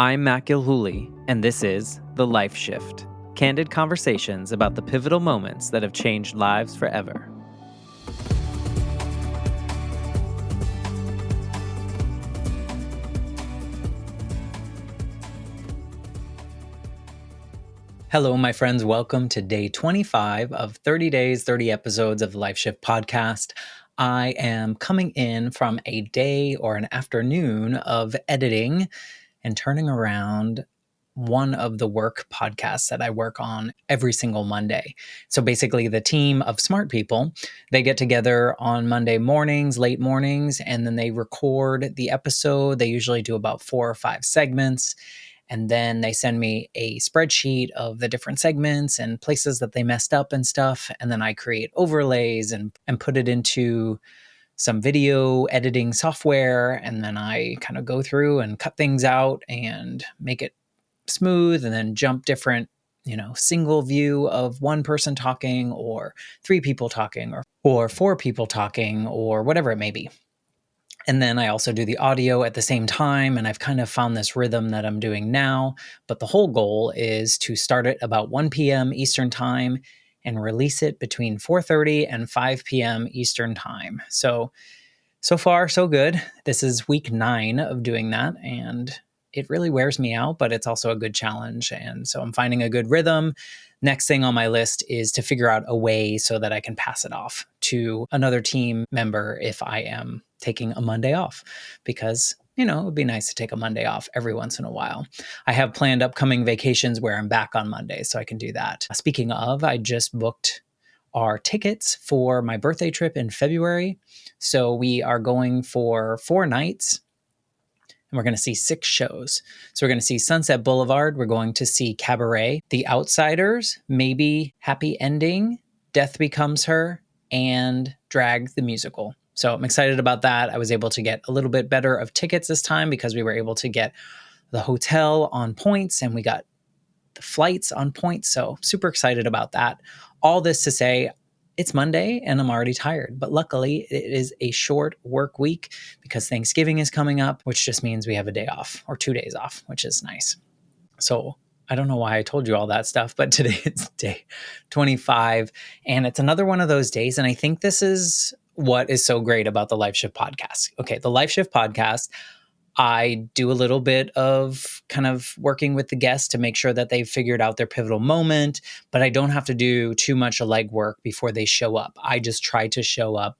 I'm Matt Gilhooly, and this is The Life Shift, candid conversations about the pivotal moments that have changed lives forever. Hello, my friends. Welcome to day 25 of 30 days, 30 episodes of the Life Shift podcast. I am coming in from a day or an afternoon of editing and turning around one of the work podcasts that I work on every single Monday. So basically the team of smart people, they get together on Monday mornings, late mornings, and then they record the episode. They usually do about 4 or 5 segments. And then they send me a spreadsheet of the different segments and places that they messed up and stuff. And then I create overlays and put it into some video editing software. And then I kind of go through and cut things out and make it smooth and then jump different, single view of one person talking or 3 people talking or 4 people talking or whatever it may be. And then I also do the audio at the same time, and I've kind of found this rhythm that I'm doing now. But the whole goal is to start it about 1 p.m. Eastern time and release it between 4:30 and 5 p.m. Eastern time. So far, so good. This is week 9 of doing that, and it really wears me out, but it's also a good challenge. And so I'm finding a good rhythm. Next thing on my list is to figure out a way so that I can pass it off to another team member if I am taking a Monday off, because, it would be nice to take a Monday off every once in a while. I have planned upcoming vacations where I'm back on Monday, so I can do that. Speaking of, I just booked our tickets for my birthday trip in February. So we are going for 4 nights. And we're going to see 6 shows. So we're going to see Sunset Boulevard. We're going to see Cabaret, The Outsiders, maybe Happy Ending, Death Becomes Her, and Drag the Musical. So I'm excited about that. I was able to get a little bit better of tickets this time because we were able to get the hotel on points and we got the flights on points. So super excited about that. All this to say, it's Monday and I'm already tired, but luckily it is a short work week because Thanksgiving is coming up, which just means we have a day off or 2 days off, which is nice. So I don't know why I told you all that stuff, but today it's day 25 and it's another one of those days. And I think this is what is so great about the Life Shift podcast. Okay, the Life Shift podcast, I do a little bit of kind of working with the guests to make sure that they've figured out their pivotal moment, but I don't have to do too much legwork before they show up. I just try to show up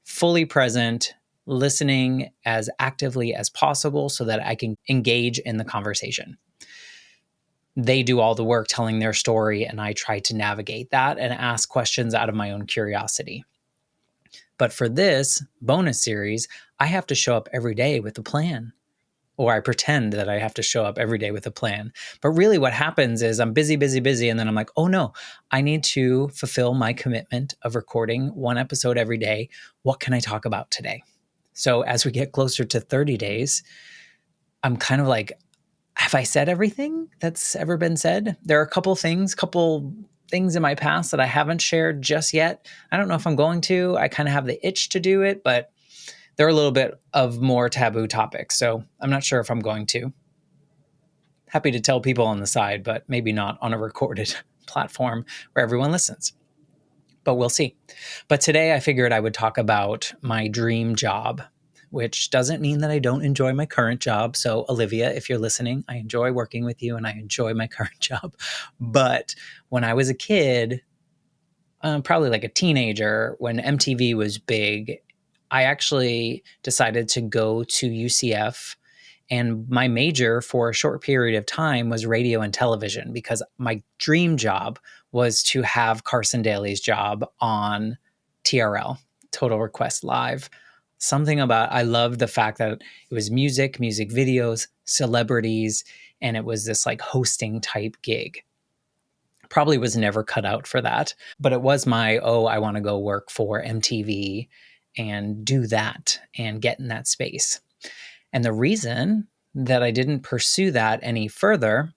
fully present, listening as actively as possible so that I can engage in the conversation. They do all the work telling their story, and I try to navigate that and ask questions out of my own curiosity. But for this bonus series, I have to show up every day with a plan. Or I pretend that I have to show up every day with a plan. But really what happens is I'm busy. And then I'm like, oh no, I need to fulfill my commitment of recording 1 episode every day. What can I talk about today? So as we get closer to 30 days, I'm kind of like, have I said everything that's ever been said? There are a couple things in my past that I haven't shared just yet. I don't know if I'm going to. I kind of have the itch to do it, but they're a little bit of more taboo topics, so I'm not sure if I'm going to. Happy to tell people on the side, but maybe not on a recorded platform where everyone listens. But we'll see. But today I figured I would talk about my dream job, which doesn't mean that I don't enjoy my current job. So Olivia, if you're listening, I enjoy working with you and I enjoy my current job. But when I was a kid, probably like a teenager, when MTV was big, I actually decided to go to UCF, and my major for a short period of time was radio and television because my dream job was to have Carson Daly's job on TRL, Total Request Live. Something about, I loved the fact that it was music videos, celebrities, and it was this like hosting type gig. Probably was never cut out for that, but it was I want to go work for MTV and do that and get in that space. And the reason that I didn't pursue that any further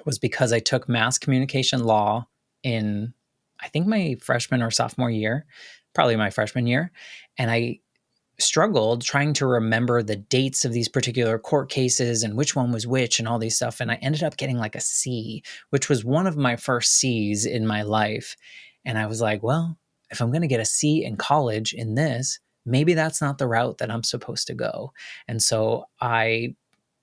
was because I took mass communication law in, I think, my freshman or sophomore year, probably my freshman year. And I struggled trying to remember the dates of these particular court cases and which one was which and all these stuff. And I ended up getting like a C, which was one of my first C's in my life. And I was like, well, if I'm going to get a C in college in this, maybe that's not the route that I'm supposed to go. And so I,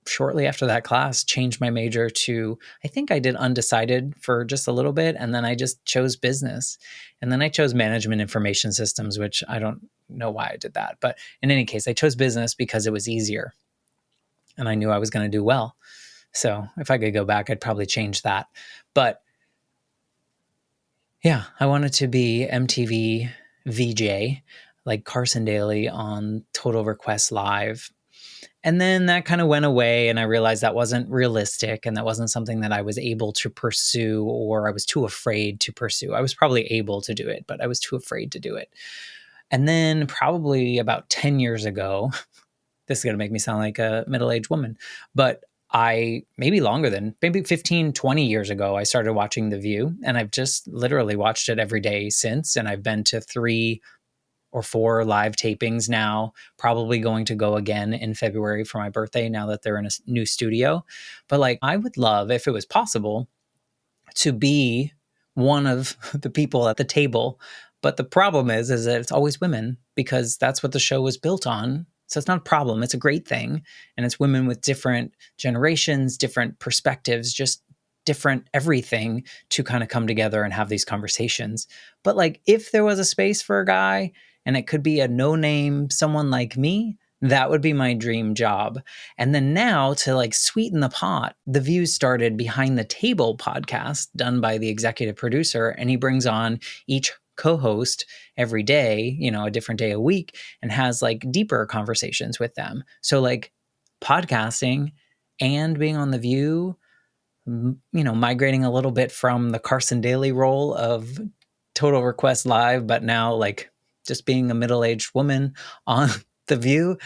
shortly after that class, changed my major to, I think I did undecided for just a little bit. And then I just chose business. And then I chose management information systems, which I don't know why I did that. But in any case, I chose business because it was easier and I knew I was going to do well. So if I could go back, I'd probably change that. But yeah, I wanted to be MTV VJ, like Carson Daly on Total Request Live. And then that kind of went away, and I realized that wasn't realistic and that wasn't something that I was able to pursue, or I was too afraid to pursue. I was probably able to do it, but I was too afraid to do it. And then probably about 10 years ago, this is going to make me sound like a middle-aged woman, but maybe longer than, maybe 15, 20 years ago, I started watching The View, and I've just literally watched it every day since. And I've been to 3 or 4 live tapings now, probably going to go again in February for my birthday now that they're in a new studio. But like, I would love, if it was possible, to be one of the people at the table. But the problem is that it's always women, because that's what the show was built on. So it's not a problem. It's a great thing. And it's women with different generations, different perspectives, just different everything to kind of come together and have these conversations. But like, if there was a space for a guy and it could be a no-name, someone like me, that would be my dream job. And then now, to like sweeten the pot, The View started Behind the Table podcast done by the executive producer, and he brings on each co-host every day, a different day a week, and has like deeper conversations with them. So like podcasting and being on The View, migrating a little bit from the Carson Daly role of Total Request Live, but now like just being a middle-aged woman on The View,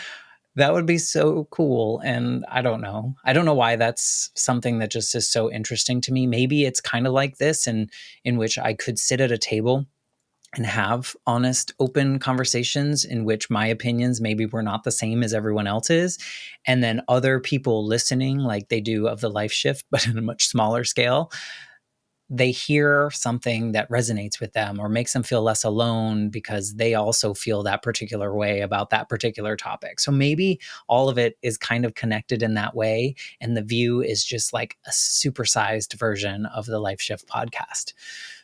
that would be so cool. And I don't know why that's something that just is so interesting to me. Maybe it's kind of like this, and in which I could sit at a table and have honest, open conversations in which my opinions maybe were not the same as everyone else's. And then other people listening, like they do of the Life Shift, but in a much smaller scale, they hear something that resonates with them or makes them feel less alone because they also feel that particular way about that particular topic. So maybe all of it is kind of connected in that way. And The View is just like a supersized version of the Life Shift podcast.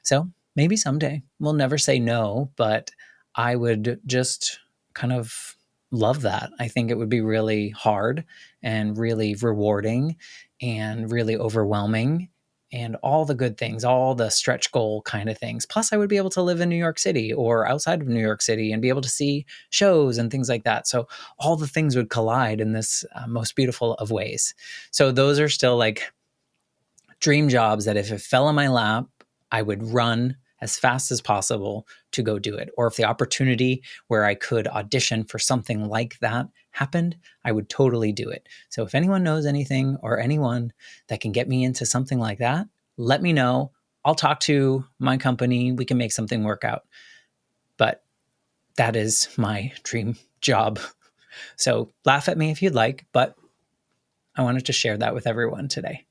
So maybe someday. We'll never say no, but I would just kind of love that. I think it would be really hard and really rewarding and really overwhelming, and all the good things, all the stretch goal kind of things. Plus, I would be able to live in New York City or outside of New York City and be able to see shows and things like that. So all the things would collide in this most beautiful of ways. So those are still like dream jobs that if it fell in my lap, I would run as fast as possible to go do it. Or if the opportunity where I could audition for something like that happened, I would totally do it. So if anyone knows anything or anyone that can get me into something like that, let me know. I'll talk to my company. We can make something work out. But that is my dream job. So laugh at me if you'd like, but I wanted to share that with everyone today.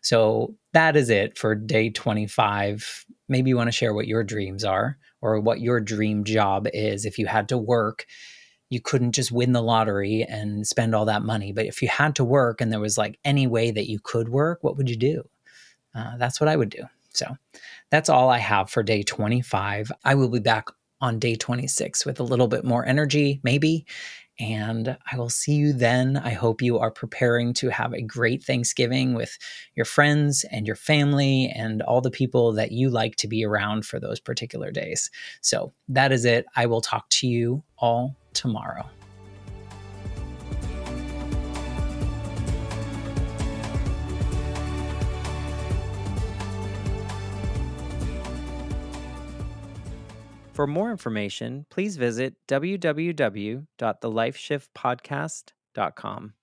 So that is it for day 25. Maybe you want to share what your dreams are or what your dream job is. If you had to work, you couldn't just win the lottery and spend all that money. But if you had to work and there was like any way that you could work, what would you do? That's what I would do. So that's all I have for day 25. I will be back on day 26 with a little bit more energy, maybe. And I will see you then. I hope you are preparing to have a great Thanksgiving with your friends and your family and all the people that you like to be around for those particular days. So that is it. I will talk to you all tomorrow. For more information, please visit www.thelifeshiftpodcast.com.